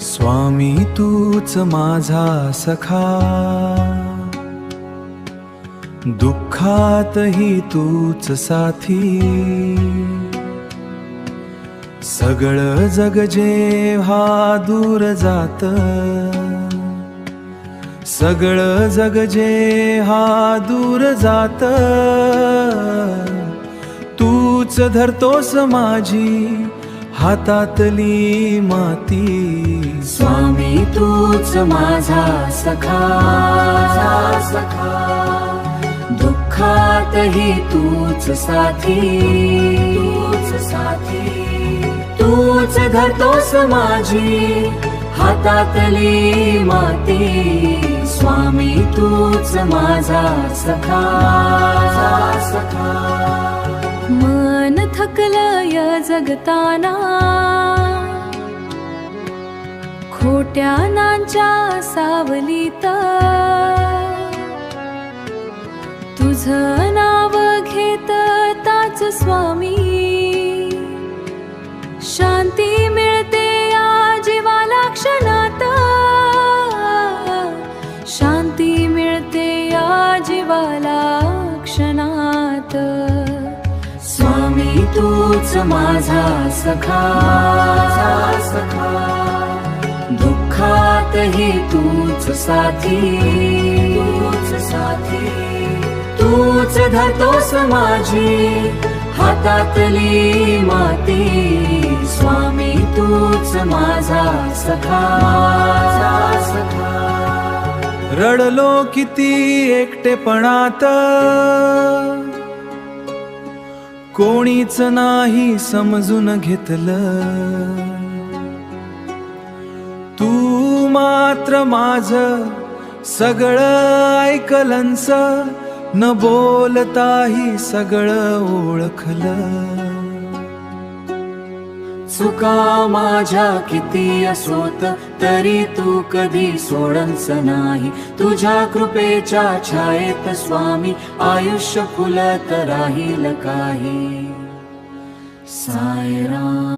स्वामी तूच माझा सखा, दुःखातही तूच साथी। सगळं जग जेव्हा दूर जात, सगळं जग जेव्हा दूर जात, तूच धरतोस माझी हातातली माती। स्वामी तूच माझा सखा, दुःखातही तूच साथी, तूच धरतोस माझी हातातली माती। स्वामी तूच माझा सखा, मन थकलं या जगताना, खोट्या नांच्या सावलीत तुझं नाव घेत ताच स्वामी, शांती मिळते या जीवाला क्षणात, शांती मिळते या जीवाला क्षणात। स्वामी तूच माझा सखा, दुःखातही तूच साथी, तूच धरतोस माझी हातातली माती। स्वामी तूच माझा सखा, रडलो किती एकटेपणात, कोणीच नाही समजून घेतलं, तू मात्र माझं सगळं ऐकलंस, न बोलताही सगळं ओळखलं। चुका माझ्या किती असोत तरी तू कधी सोडंस नाही, तुझ्या कृपेच्या छायेत स्वामी आयुष्य फुलत राहील काही। साईराम।